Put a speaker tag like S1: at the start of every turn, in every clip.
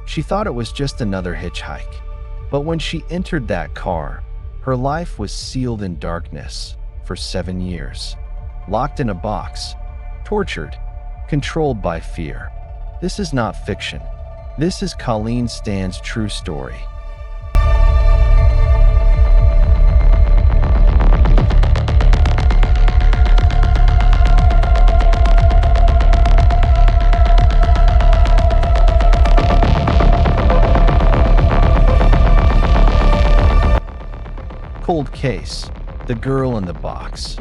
S1: She thought it was just another hitchhike. But when she entered that car, her life was sealed in darkness for 7 years. Locked in a box, tortured, controlled by fear. This is not fiction. This is Colleen Stan's true story. Cold case: The Girl in the Box.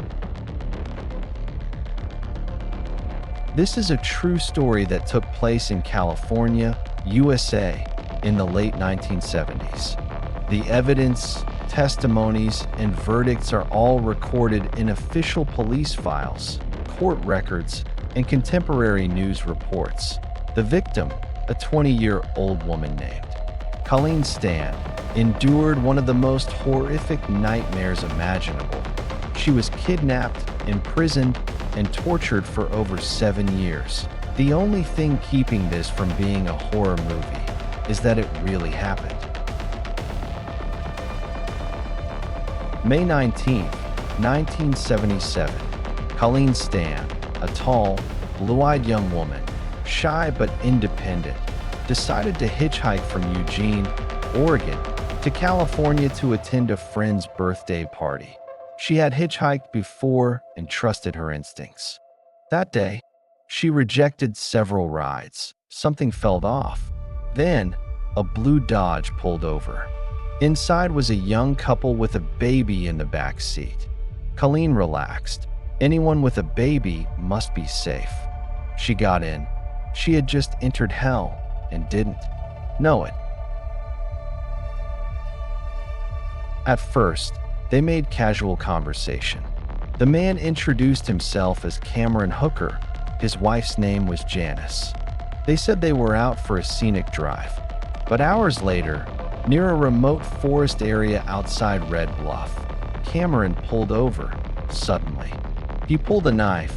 S1: This is a true story that took place in California, USA, in the late 1970s. The evidence, testimonies, and verdicts are all recorded in official police files, court records, and contemporary news reports. The victim, a 20-year-old woman named Colleen Stan, endured one of the most horrific nightmares imaginable. She was kidnapped, imprisoned, and tortured for over 7 years. The only thing keeping this from being a horror movie is that it really happened. May 19, 1977, Colleen Stan, a tall, blue-eyed young woman, shy but independent, decided to hitchhike from Eugene, Oregon, to California to attend a friend's birthday party. She had hitchhiked before and trusted her instincts. That day, she rejected several rides. Something felt off. Then, a blue Dodge pulled over. Inside was a young couple with a baby in the back seat. Colleen relaxed. Anyone with a baby must be safe. She got in. She had just entered hell and didn't know it. At first, they made casual conversation. The man introduced himself as Cameron Hooker. His wife's name was Janice. They said they were out for a scenic drive. But hours later, near a remote forest area outside Red Bluff, Cameron pulled over, suddenly. He pulled a knife,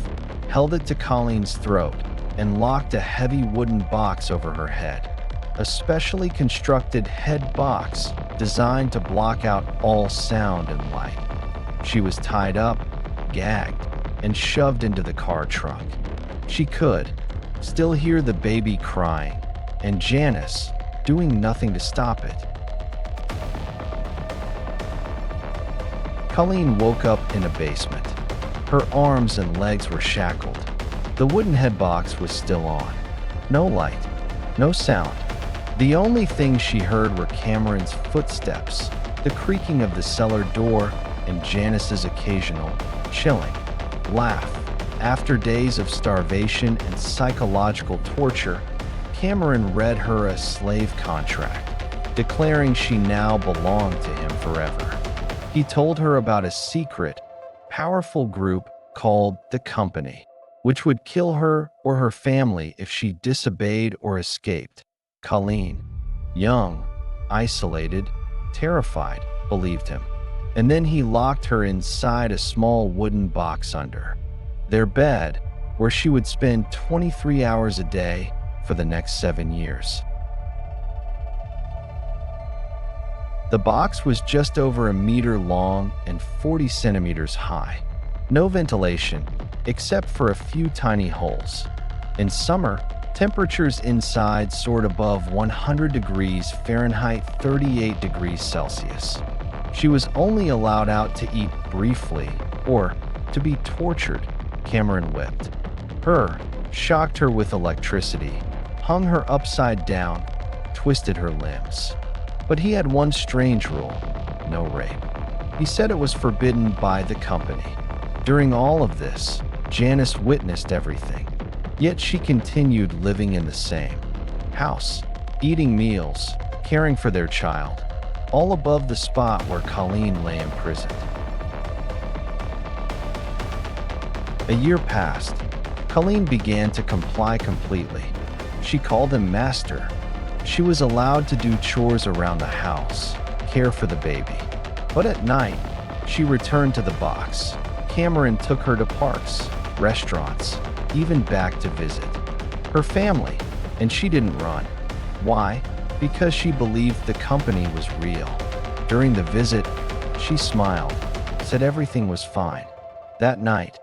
S1: held it to Colleen's throat, and locked a heavy wooden box over her head. A specially constructed head box designed to block out all sound and light. She was tied up, gagged, and shoved into the car trunk. She could still hear the baby crying, and Janice doing nothing to stop it. Colleen woke up in a basement. Her arms and legs were shackled. The wooden head box was still on. No light, no sound. The only thing she heard were Cameron's footsteps, the creaking of the cellar door, and Janice's occasional, chilling laugh. After days of starvation and psychological torture, Cameron read her a slave contract, declaring she now belonged to him forever. He told her about a secret, powerful group called the Company, which would kill her or her family if she disobeyed or escaped. Colleen, young, isolated, terrified, believed him. And then he locked her inside a small wooden box under their bed, where she would spend 23 hours a day for the next 7 years. The box was just over 1 meter long and 40 centimeters high. No ventilation, except for a few tiny holes. In summer, temperatures inside soared above 100 degrees Fahrenheit, 38 degrees Celsius. She was only allowed out to eat briefly or to be tortured, Cameron whipped her, shocked her with electricity, hung her upside down, twisted her limbs. But he had one strange rule: no rape. He said it was forbidden by the Company. During all of this, Janice witnessed everything. Yet she continued living in the same house, eating meals, caring for their child, all above the spot where Colleen lay imprisoned. A year passed. Colleen began to comply completely. She called him master. She was allowed to do chores around the house, care for the baby. But at night, she returned to the box. Cameron took her to parks, restaurants, even back to visit her family, and she didn't run. Why? because she believed the company was real. During the visit, she smiled, said everything was fine. That night,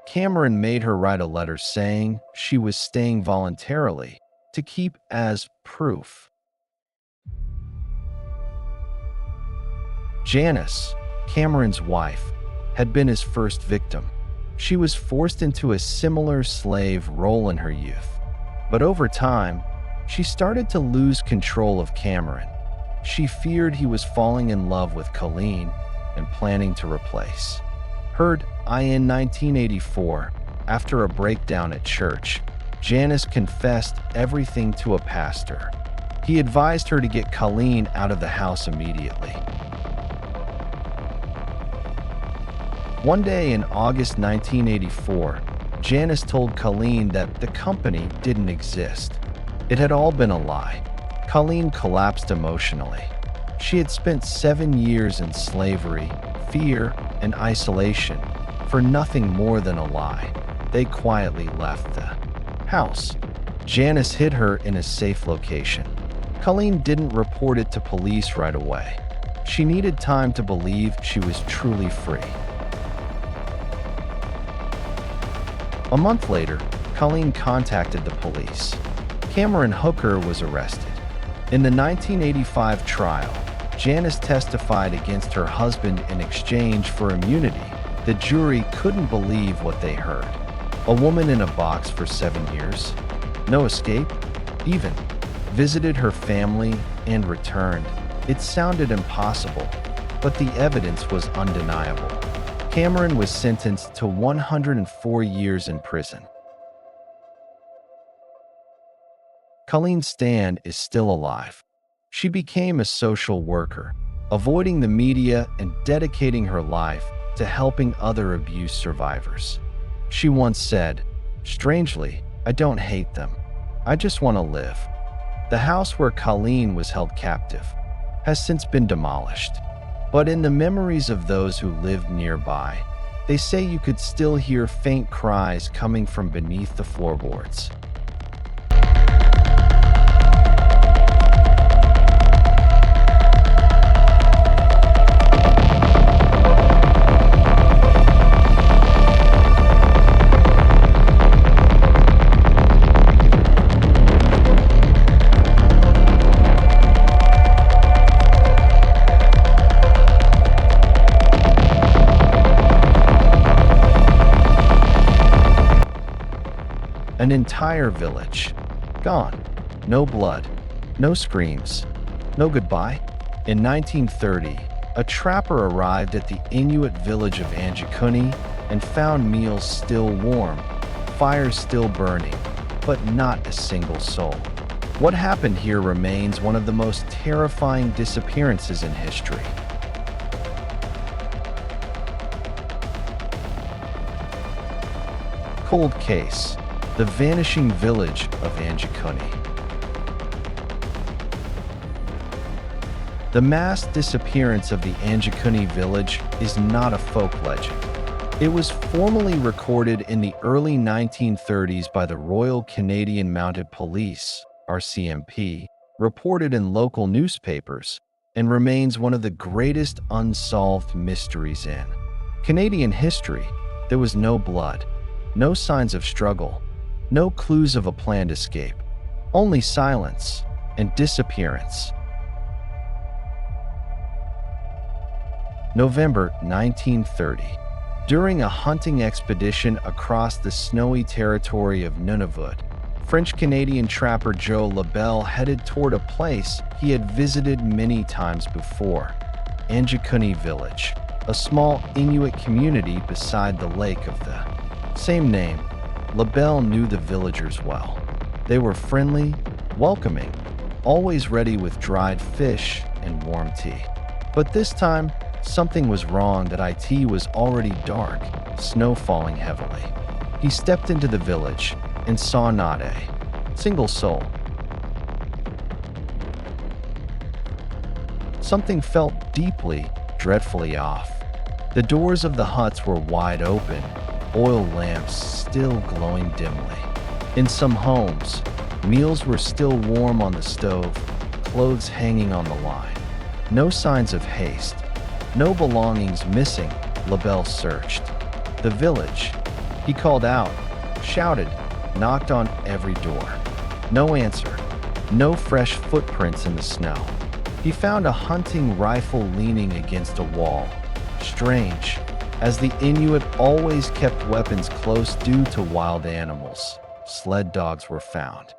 S1: Cameron made her write a letter saying she was staying voluntarily to keep as proof. Janice, Cameron's wife, had been his first victim. She was forced into a similar slave role in her youth. But over time, she started to lose control of Cameron. She feared he was falling in love with Colleen and planning to replace. Heard in 1984, after a breakdown at church, Janice confessed everything to a pastor. He advised her to get Colleen out of the house immediately. One day in August 1984, Janice told Colleen that the company didn't exist. It had all been a lie. Colleen collapsed emotionally. She had spent 7 years in slavery, fear, and isolation for nothing more than a lie. They quietly left the house. Janice hid her in a safe location. Colleen didn't report it to police right away. She needed time to believe she was truly free. A month later, Colleen contacted the police. Cameron Hooker was arrested. In the 1985 trial, Janice testified against her husband in exchange for immunity. The jury couldn't believe what they heard. A woman in a box for 7 years, no escape, even visited her family and returned. It sounded impossible, but the evidence was undeniable. Cameron was sentenced to 104 years in prison. Colleen Stan is still alive. She became a social worker, avoiding the media and dedicating her life to helping other abuse survivors. She once said, "Strangely, I don't hate them. I just want to live." The house where Colleen was held captive has since been demolished. But in the memories of those who lived nearby, they say you could still hear faint cries coming from beneath the floorboards. An entire village gone. No blood, no screams, no goodbye. In 1930, a trapper arrived at the Inuit village of Anjikuni and found meals still warm, fires still burning, but not a single soul. What happened here remains one of the most terrifying disappearances in history. Cold case. The vanishing village of Anjikuni. The mass disappearance of the Anjikuni village is not a folk legend. It was formally recorded in the early 1930s by the Royal Canadian Mounted Police, RCMP, reported in local newspapers, and remains one of the greatest unsolved mysteries in Canadian history. There was no blood, no signs of struggle, no clues of a planned escape, only silence and disappearance. November 1930. During a hunting expedition across the snowy territory of Nunavut, French-Canadian trapper Joe Labelle headed toward a place he had visited many times before, Anjikuni Village, a small Inuit community beside the lake of the same name. Labelle knew the villagers well. They were friendly, welcoming, always ready with dried fish and warm tea. But this time, something was wrong. That it was already dark, snow falling heavily. He stepped into the village and saw not a single soul. Something felt deeply, dreadfully off. The doors of the huts were wide open, oil lamps still glowing dimly. In some homes, meals were still warm on the stove, clothes hanging on the line. No signs of haste. No belongings missing. LaBelle searched the village. He called out, shouted, knocked on every door. No answer. No fresh footprints in the snow. He found a hunting rifle leaning against a wall. Strange, as the Inuit always kept weapons close due to wild animals. Sled dogs were found,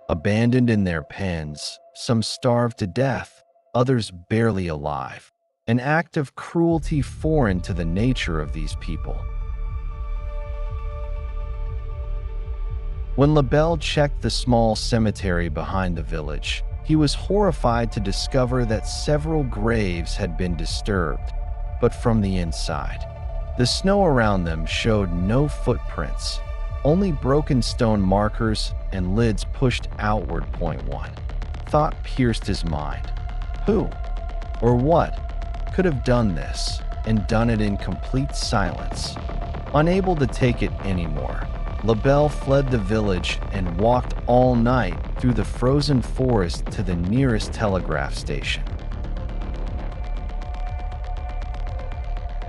S1: abandoned in their pens, some starved to death, others barely alive. An act of cruelty foreign to the nature of these people. When LaBelle checked the small cemetery behind the village, he was horrified to discover that several graves had been disturbed, but from the inside. The snow around them showed no footprints, only broken stone markers and lids pushed outward. One thought pierced his mind. Who, or what, could have done this, and done it in complete silence? Unable to take it anymore, LaBelle fled the village and walked all night through the frozen forest to the nearest telegraph station.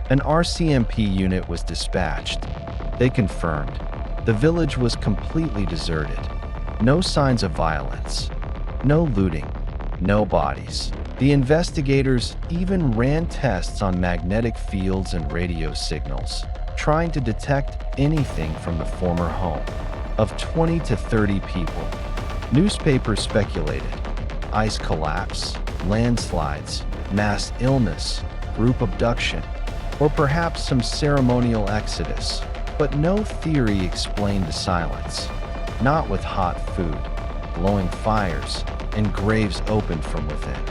S1: An RCMP unit was dispatched. They confirmed the village was completely deserted. No signs of violence, no looting, no bodies. The investigators even ran tests on magnetic fields and radio signals, trying to detect anything from the former home of 20 to 30 people. Newspapers speculated: ice collapse, landslides, mass illness, group abduction, or perhaps some ceremonial exodus. But no theory explained the silence. Not with hot food, glowing fires, and graves opened from within.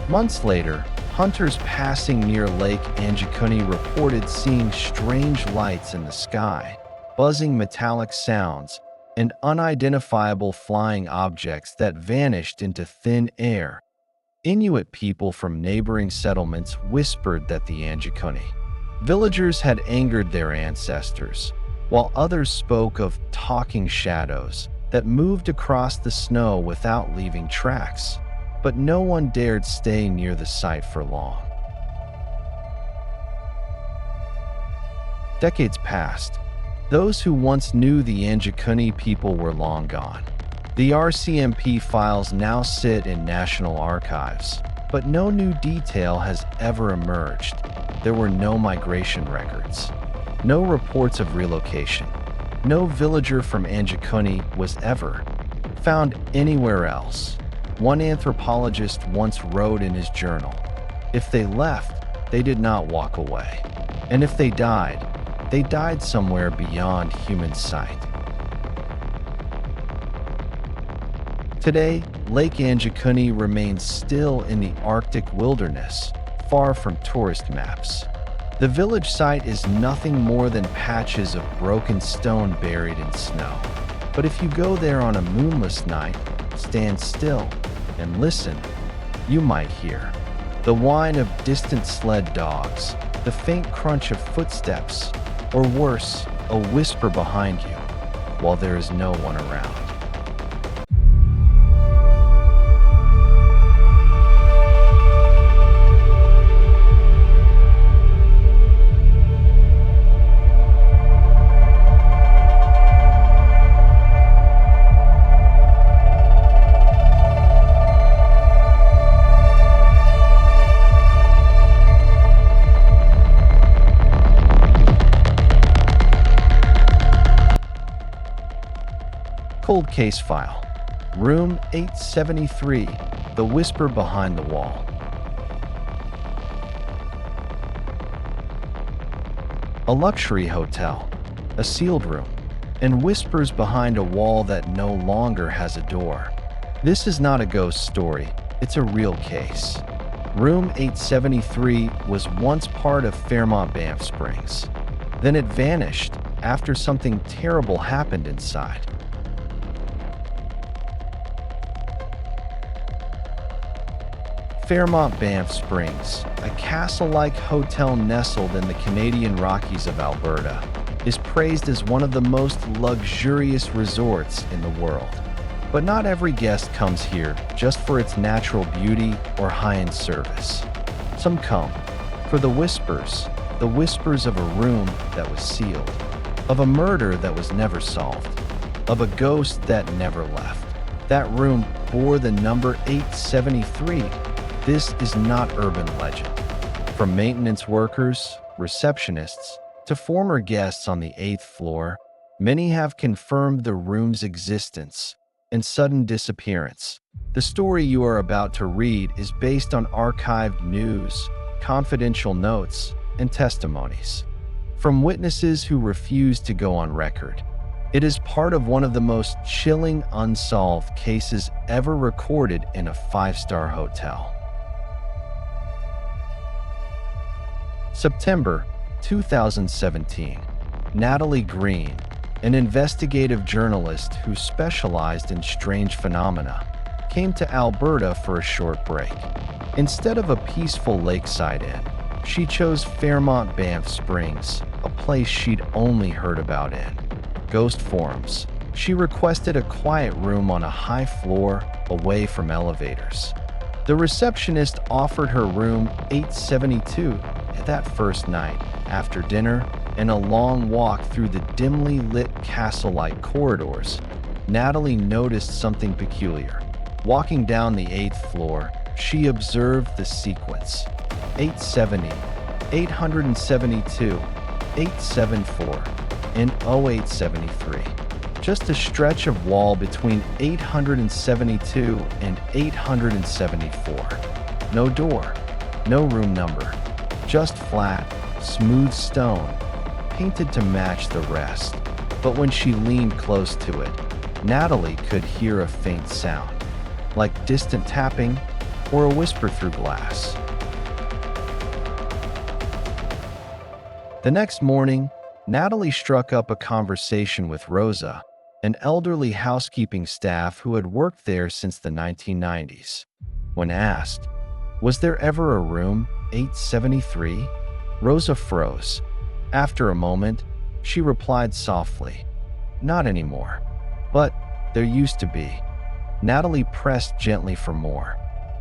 S1: Months later, hunters passing near Lake Anjikuni reported seeing strange lights in the sky, buzzing metallic sounds, and unidentifiable flying objects that vanished into thin air. Inuit people from neighboring settlements whispered that the Anjikuni villagers had angered their ancestors, while others spoke of talking shadows that moved across the snow without leaving tracks. But no one dared stay near the site for long. Decades passed. Those who once knew the Anjikuni people were long gone. The RCMP files now sit in national archives, but no new detail has ever emerged. There were no migration records, no reports of relocation. No villager from Anjikuni was ever found anywhere else. One anthropologist once wrote in his journal, "If they left, they did not walk away. And if they died somewhere beyond human sight." Today, Lake Anjikuni remains still in the Arctic wilderness, far from tourist maps. The village site is nothing more than patches of broken stone buried in snow. But if you go there on a moonless night, stand still, and listen, you might hear the whine of distant sled dogs, the faint crunch of footsteps, or worse, a whisper behind you, while there is no one around. Cold case file. Room 873. The whisper behind the wall. A luxury hotel, a sealed room, and whispers behind a wall that no longer has a door. This is not a ghost story, it's a real case. Room 873 was once part of Fairmont Banff Springs. Then it vanished after something terrible happened inside. Fairmont Banff Springs, a castle-like hotel nestled in the Canadian Rockies of Alberta, is praised as one of the most luxurious resorts in the world. But not every guest comes here just for its natural beauty or high-end service. Some come for the whispers of a room that was sealed, of a murder that was never solved, of a ghost that never left. That room bore the number 873. This is not urban legend. From maintenance workers, receptionists, to former guests on the 8th floor, many have confirmed the room's existence and sudden disappearance. The story you are about to read is based on archived news, confidential notes, and testimonies from witnesses who refuse to go on record. It is part of one of the most chilling unsolved cases ever recorded in a 5-star hotel. September 2017. Natalie Green, an investigative journalist who specialized in strange phenomena, came to Alberta for a short break. Instead of a peaceful lakeside inn, she chose Fairmont Banff Springs, a place she'd only heard about in ghost forums. She requested a quiet room on a high floor away from elevators. The receptionist offered her room 872 that first night. After dinner and a long walk through the dimly lit castle-like corridors, Natalie noticed something peculiar. Walking down the 8th floor, she observed the sequence: 870, 872, 874, and 0873. Just a stretch of wall between 872 and 874. No door, no room number, just flat, smooth stone, painted to match the rest. But when she leaned close to it, Natalie could hear a faint sound, like distant tapping or a whisper through glass. The next morning, Natalie struck up a conversation with Rosa, an elderly housekeeping staff who had worked there since the 1990s. When asked, "Was there ever a room 873?" Rosa froze. After a moment, she replied softly, "Not anymore. But there used to be." Natalie pressed gently for more.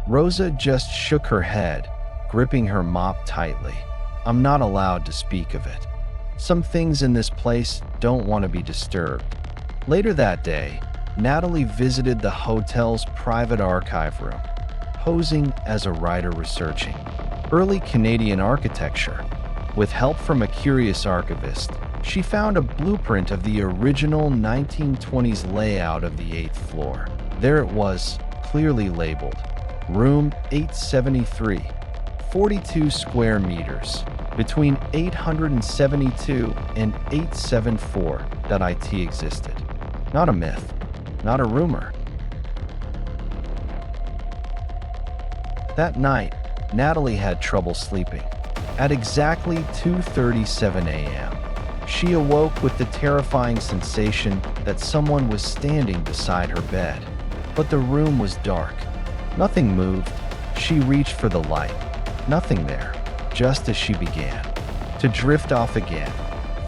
S1: Rosa just shook her head, gripping her mop tightly. "I'm not allowed to speak of it. Some things in this place don't want to be disturbed." Later that day, Natalie visited the hotel's private archive room, posing as a writer researching early Canadian architecture. With help from a curious archivist, she found a blueprint of the original 1920s layout of the 8th floor. There it was, clearly labeled, Room 873, 42 square meters, between 872 and 874 that IT existed. Not a myth, not a rumor. That night, Natalie had trouble sleeping. At exactly 2:37 a.m., she awoke with the terrifying sensation that someone was standing beside her bed. But the room was dark. Nothing moved. She reached for the light. Nothing there, just as she began to drift off again.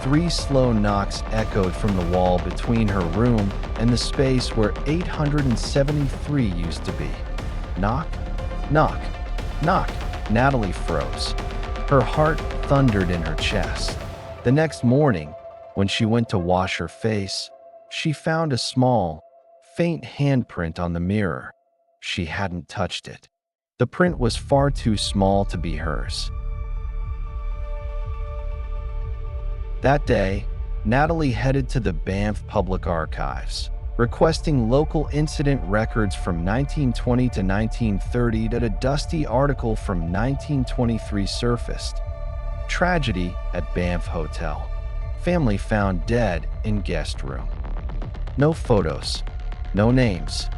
S1: 3 slow knocks echoed from the wall between her room and the space where 873 used to be. Knock, knock, knock. Natalie froze. Her heart thundered in her chest. The next morning, when she went to wash her face, she found a small, faint handprint on the mirror. She hadn't touched it. The print was far too small to be hers. That day, Natalie headed to the Banff Public Archives, requesting local incident records from 1920 to 1930 that a dusty article from 1923 surfaced. Tragedy at Banff Hotel. Family found dead in guest room. No photos, no names,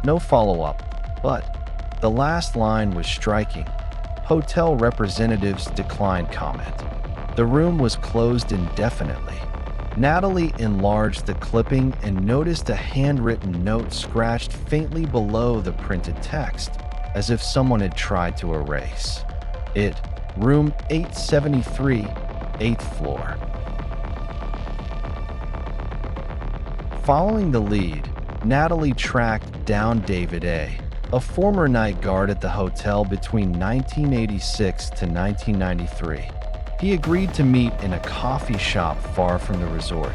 S1: no follow-up, but the last line was striking. Hotel representatives declined comment. The room was closed indefinitely. Natalie enlarged the clipping and noticed a handwritten note scratched faintly below the printed text, as if someone had tried to erase it. Room 873, 8th floor. Following the lead, Natalie tracked down David A., a former night guard at the hotel between 1986 to 1993. He agreed to meet in a coffee shop far from the resort.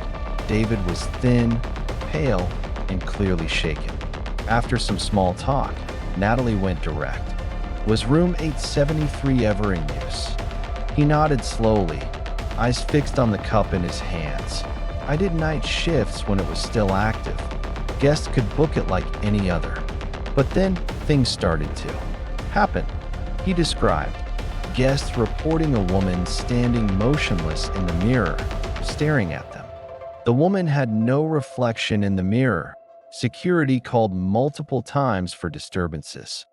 S1: David was thin, pale, and clearly shaken. After some small talk, Natalie went direct. Was room 873 ever in use? He nodded slowly, eyes fixed on the cup in his hands. I did night shifts when it was still active. Guests could book it like any other. But then things started to happen. He described guests reporting a woman standing motionless in the mirror, staring at them. The woman had no reflection in the mirror. Security called multiple times for disturbances.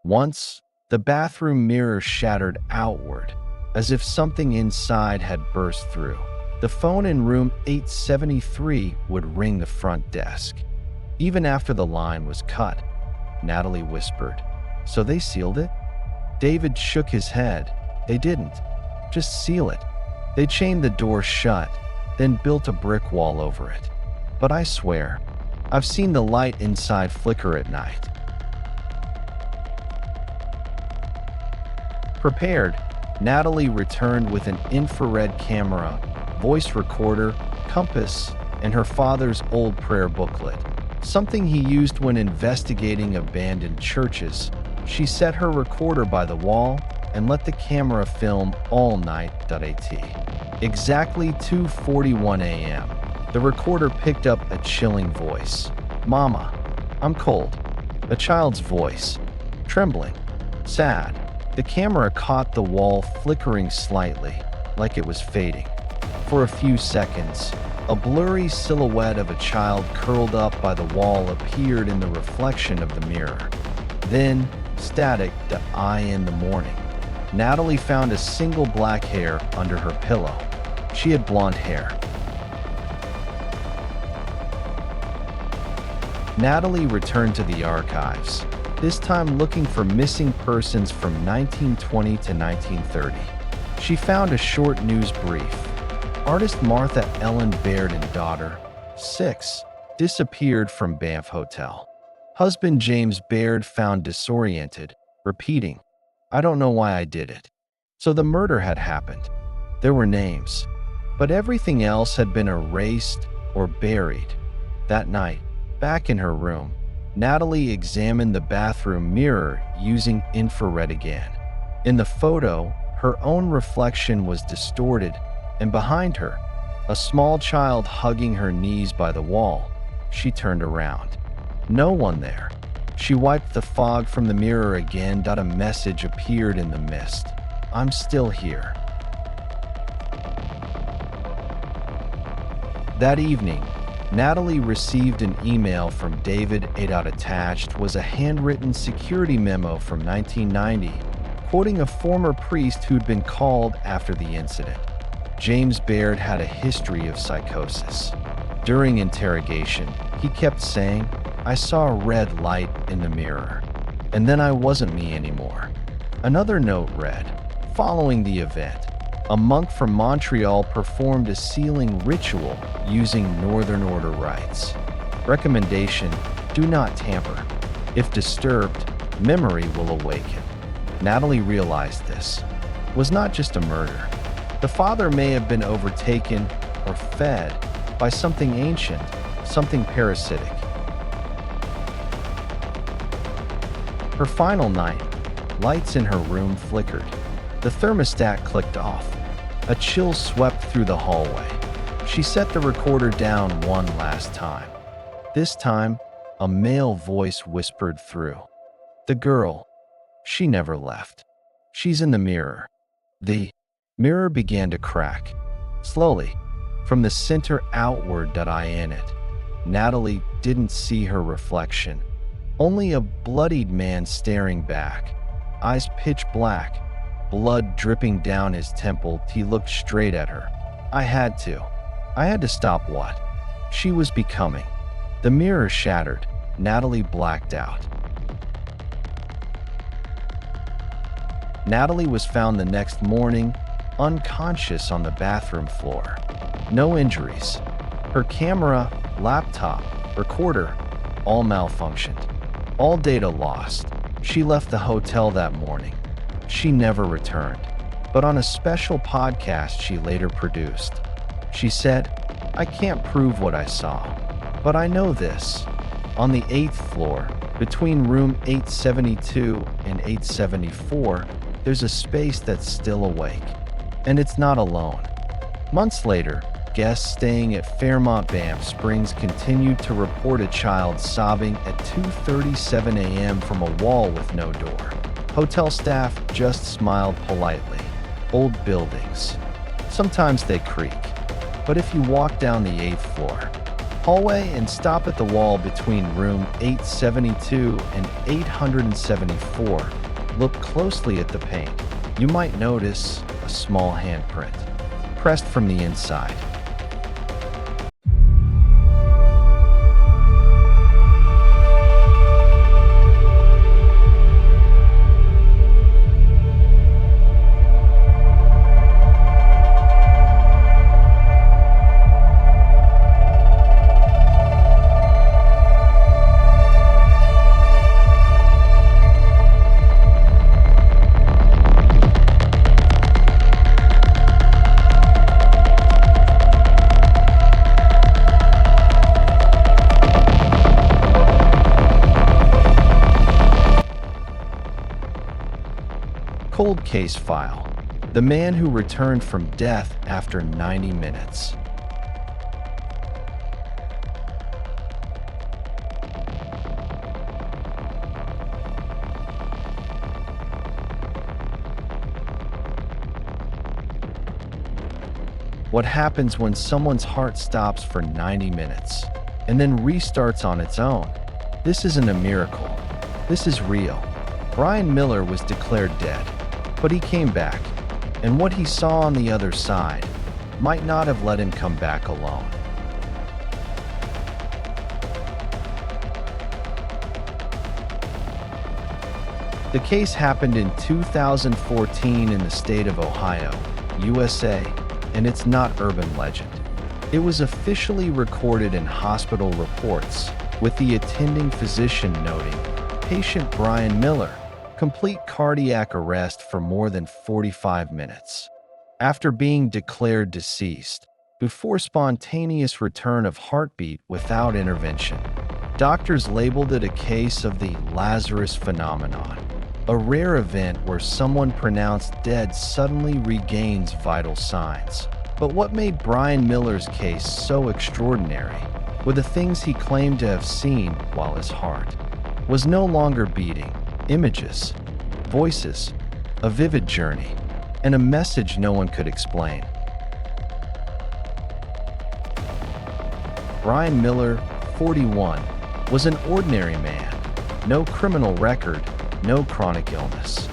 S1: Once, the bathroom mirror shattered outward, as if something inside had burst through. The phone in room 873 would ring the front desk. Even after the line was cut, Natalie whispered, "So they sealed it?" David shook his head. They didn't. Just seal it. They chained the door shut, then built a brick wall over it. But I swear, I've seen the light inside flicker at night. Prepared, Natalie returned with an infrared camera, voice recorder, compass, and her father's old prayer booklet, something he used when investigating abandoned churches. She set her recorder by the wall and let the camera film all night.at. Exactly 2:41 a.m., the recorder picked up a chilling voice. "Mama, I'm cold." A child's voice, trembling, sad. The camera caught the wall flickering slightly, like it was fading. For a few seconds, a blurry silhouette of a child curled up by the wall appeared in the reflection of the mirror. Then, static to eye in the morning. Natalie found a single black hair under her pillow. She had blonde hair. Natalie returned to the archives, this time looking for missing persons from 1920 to 1930. She found a short news brief. Artist Martha Ellen Baird and daughter, 6, disappeared from Banff Hotel. Husband James Baird found disoriented, repeating, "I don't know why I did it." So the murder had happened. There were names, but everything else had been erased or buried. That night, back in her room, Natalie examined the bathroom mirror using infrared again. In the photo, her own reflection was distorted, and behind her, a small child hugging her knees by the wall. She turned around. No one there. She wiped the fog from the mirror again. A message appeared in the mist. "I'm still here." That evening, Natalie received an email from David A. Attached was a handwritten security memo from 1990, quoting a former priest who'd been called after the incident. James Baird had a history of psychosis. During interrogation, he kept saying, "I saw a red light in the mirror, and then I wasn't me anymore." Another note read, "Following the event, a monk from Montreal performed a sealing ritual using Northern Order rites. Recommendation, do not tamper. If disturbed, memory will awaken." Natalie realized this was not just a murder. The father may have been overtaken or fed by something ancient, something parasitic. Her final night, lights in her room flickered. The thermostat clicked off. A chill swept through the hallway. She set the recorder down one last time. This time, a male voice whispered through. "The girl, she never left. She's in the mirror." The mirror began to crack, slowly, from the center outward. In it, Natalie didn't see her reflection. Only a bloodied man staring back, eyes pitch black, blood dripping down his temple. He looked straight at her. I had to stop what she was becoming. The mirror shattered. Natalie blacked out. Natalie was found the next morning, unconscious on the bathroom floor. No injuries. Her camera, laptop, recorder, all malfunctioned. All data lost. She left the hotel that morning. She never returned. But on a special podcast she later produced, she said, "I can't prove what I saw, but I know this. On the 8th floor, between room 872 and 874, there's a space that's still awake. And it's not alone." Months later, guests staying at Fairmont Banff Springs continued to report a child sobbing at 2:37 a.m. from a wall with no door. Hotel staff just smiled politely. Old buildings. Sometimes they creak. But if you walk down the 8th floor hallway and stop at the wall between room 872 and 874, look closely at the paint. You might notice a small handprint, pressed from the inside. Cold case file. The man who returned from death after 90 minutes. What happens when someone's heart stops for 90 minutes and then restarts on its own? This isn't a miracle. This is real. Brian Miller was declared dead, but he came back, and what he saw on the other side might not have let him come back alone. The case happened in 2014 in the state of Ohio, USA, and it's not urban legend. It was officially recorded in hospital reports, with the attending physician noting, "Patient Brian Miller, complete cardiac arrest for more than 45 minutes." After being declared deceased, before spontaneous return of heartbeat without intervention, doctors labeled it a case of the Lazarus phenomenon, a rare event where someone pronounced dead suddenly regains vital signs. But what made Brian Miller's case so extraordinary were the things he claimed to have seen while his heart was no longer beating. Images, voices, a vivid journey, and a message no one could explain. Brian Miller, 41, was an ordinary man, no criminal record, no chronic illness.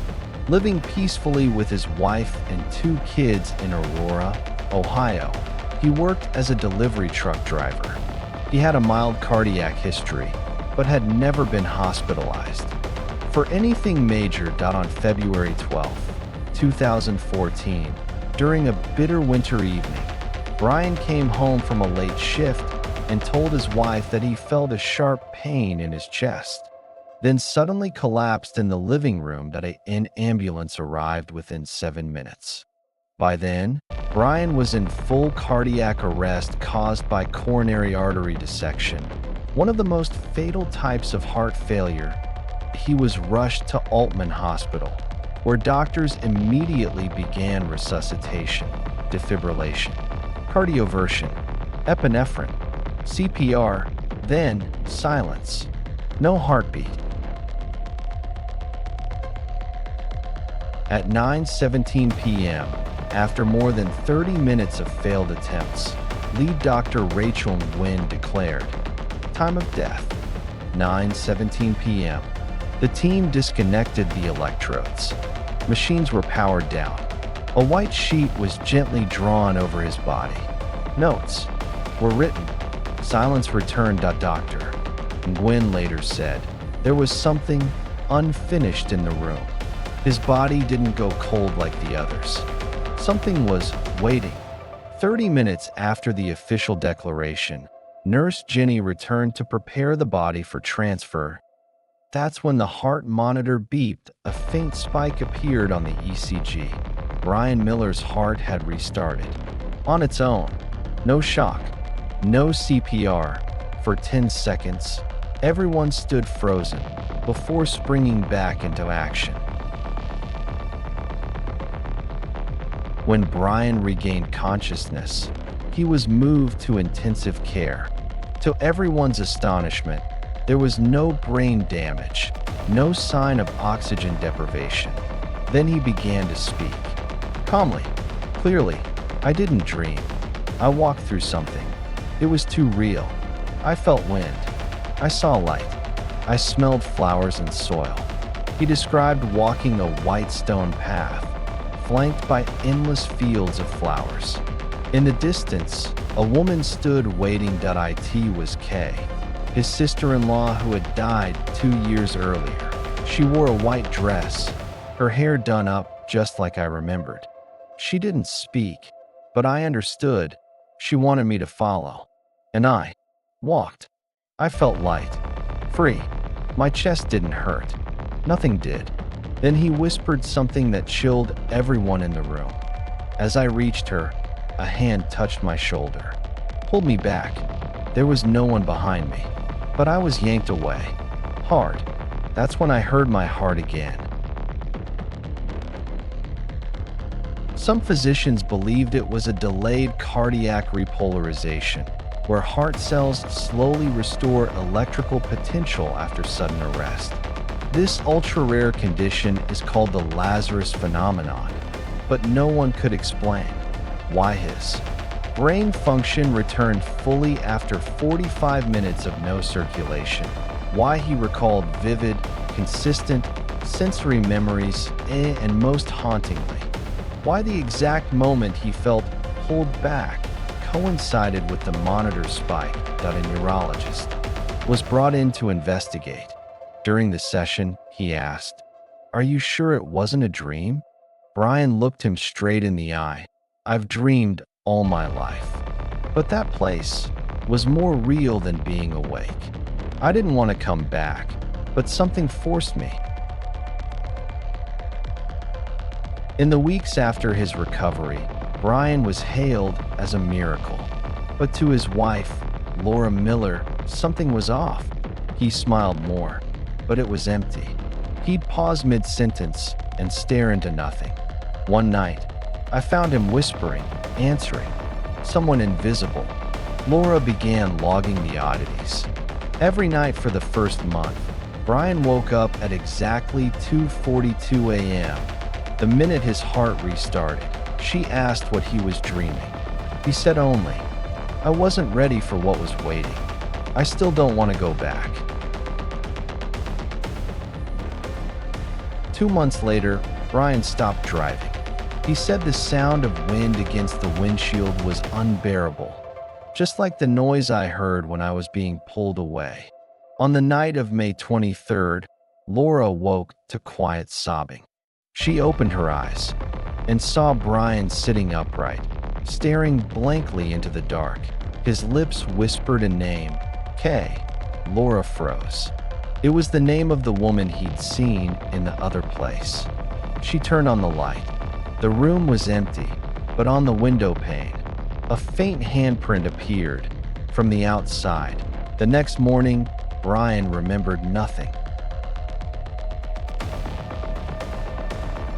S1: Living peacefully with his wife and 2 kids in Aurora, Ohio, he worked as a delivery truck driver. He had a mild cardiac history, but had never been hospitalized for anything major. On February 12, 2014, during a bitter winter evening, Brian came home from a late shift and told his wife that he felt a sharp pain in his chest, then suddenly collapsed in the living room. An ambulance arrived within 7 minutes. By then, Brian was in full cardiac arrest caused by coronary artery dissection, one of the most fatal types of heart failure. He was rushed to Altman Hospital, where doctors immediately began resuscitation, defibrillation, cardioversion, epinephrine, CPR, then silence. No heartbeat. At 9:17 p.m., after more than 30 minutes of failed attempts, lead doctor Rachel Nguyen declared, "Time of death, 9:17 p.m. The team disconnected the electrodes. Machines were powered down. A white sheet was gently drawn over his body. Notes were written. Silence returned. Dr. Nguyen later said, "There was something unfinished in the room. His body didn't go cold like the others. Something was waiting." 30 minutes after the official declaration, Nurse Jenny returned to prepare the body for transfer. That's when the heart monitor beeped. A faint spike appeared on the ECG. Brian Miller's heart had restarted. On its own. No shock. No CPR. For 10 seconds, everyone stood frozen before springing back into action. When Brian regained consciousness, he was moved to intensive care. To everyone's astonishment, there was no brain damage, no sign of oxygen deprivation. Then he began to speak. Calmly, clearly, I didn't dream. I walked through something. It was too real. I felt wind. I saw light. I smelled flowers and soil. He described walking a white stone path, flanked by endless fields of flowers. In the distance, a woman stood waiting. It was Kay, his sister-in-law who had died 2 years earlier. She wore a white dress, her hair done up just like I remembered. She didn't speak, but I understood. She wanted me to follow. And I walked. I felt light, free. My chest didn't hurt. Nothing did. Then he whispered something that chilled everyone in the room. As I reached her, a hand touched my shoulder, pulled me back. There was no one behind me, but I was yanked away, hard. That's when I heard my heart again. Some physicians believed it was a delayed cardiac repolarization, where heart cells slowly restore electrical potential after sudden arrest. This ultra-rare condition is called the Lazarus phenomenon, but no one could explain why his brain function returned fully after 45 minutes of no circulation, why he recalled vivid, consistent sensory memories, and most hauntingly, why the exact moment he felt pulled back coincided with the monitor spike. A neurologist was brought in to investigate. During the session, he asked, "Are you sure it wasn't a dream?" Brian looked him straight in the eye. "I've dreamed all my life. But that place was more real than being awake. I didn't want to come back, but something forced me." In the weeks after his recovery, Brian was hailed as a miracle. But to his wife, Laura Miller, something was off. He smiled more, but it was empty. He'd pause mid-sentence and stare into nothing. One night, I found him whispering, answering, someone invisible. Laura began logging the oddities. Every night for the first month, Brian woke up at exactly 2:42 a.m. The minute his heart restarted, she asked what he was dreaming. He said only, "I wasn't ready for what was waiting. I still don't want to go back." 2 months later, Brian stopped driving. He said the sound of wind against the windshield was unbearable, just like the noise I heard when I was being pulled away. On the night of May 23rd, Laura woke to quiet sobbing. She opened her eyes and saw Brian sitting upright, staring blankly into the dark. His lips whispered a name, Kay. Laura froze. It was the name of the woman he'd seen in the other place. She turned on the light. The room was empty, but on the window pane, a faint handprint appeared from the outside. The next morning, Brian remembered nothing.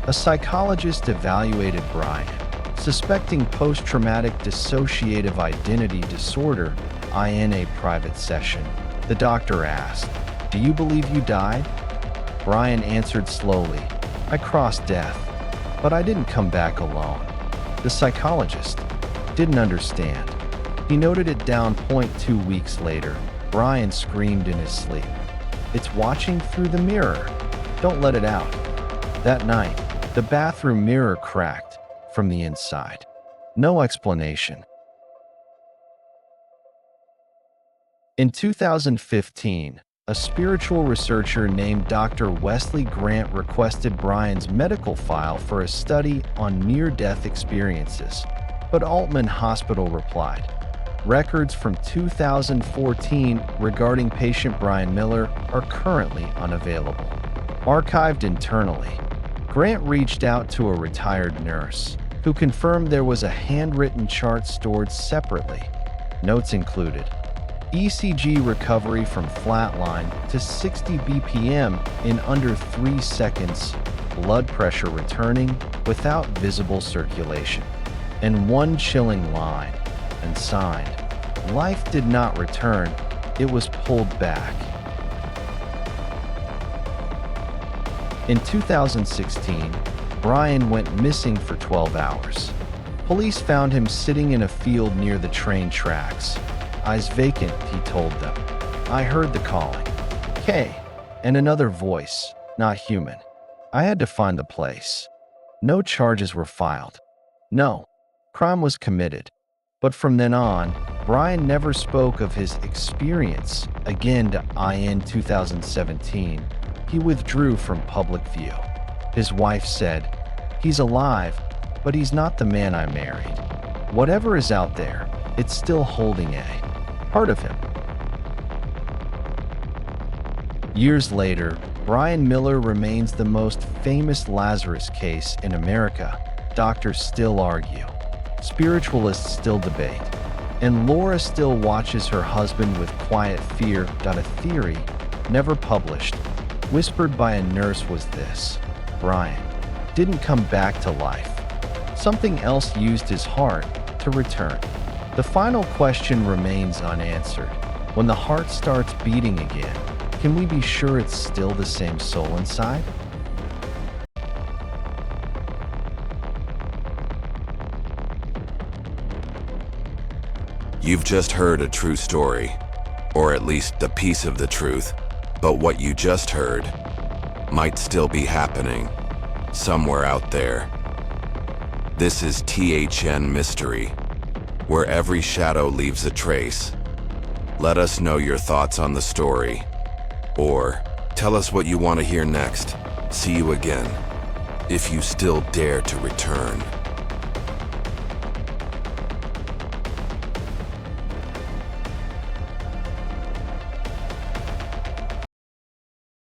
S1: A psychologist evaluated Brian, suspecting post-traumatic dissociative identity disorder in a private session. The doctor asked, "Do you believe you died?" Brian answered slowly, "I crossed death, but I didn't come back alone." The psychologist didn't understand. He noted it down. 2 weeks later, Brian screamed in his sleep, "It's watching through the mirror. Don't let it out." That night, the bathroom mirror cracked from the inside. No explanation. In 2015, a spiritual researcher named Dr. Wesley Grant requested Brian's medical file for a study on near-death experiences, but Altman Hospital replied, Records from 2014 regarding patient Brian Miller are currently unavailable. Archived internally, Grant reached out to a retired nurse who confirmed there was a handwritten chart stored separately. Notes included ECG recovery from flatline to 60 BPM in under 3 seconds, blood pressure returning without visible circulation, and one chilling line, and signed, "Life did not return, it was pulled back." In 2016, Brian went missing for 12 hours. Police found him sitting in a field near the train tracks. "Eyes vacant," he told them. "I heard the calling. K," and another voice, "Not human." I had to find the place. No charges were filed. No crime was committed. But from then on, Brian never spoke of his experience again to IN 2017. He withdrew from public view. His wife said, "He's alive, but he's not the man I married. Whatever is out there, it's still holding a part of him." Years later, Brian Miller remains the most famous Lazarus case in America. Doctors still argue, spiritualists still debate, and Laura still watches her husband with quiet fear. A theory, never published, whispered by a nurse was this: Brian didn't come back to life. Something else used his heart to return. The final question remains unanswered. When the heart starts beating again, can we be sure it's still the same soul inside?
S2: You've just heard a true story, or at least a piece of the truth, but what you just heard might still be happening somewhere out there. This is THN Mystery, where every shadow leaves a trace. Let us know your thoughts on the story, or tell us what you want to hear next. See you again, if you still dare to return.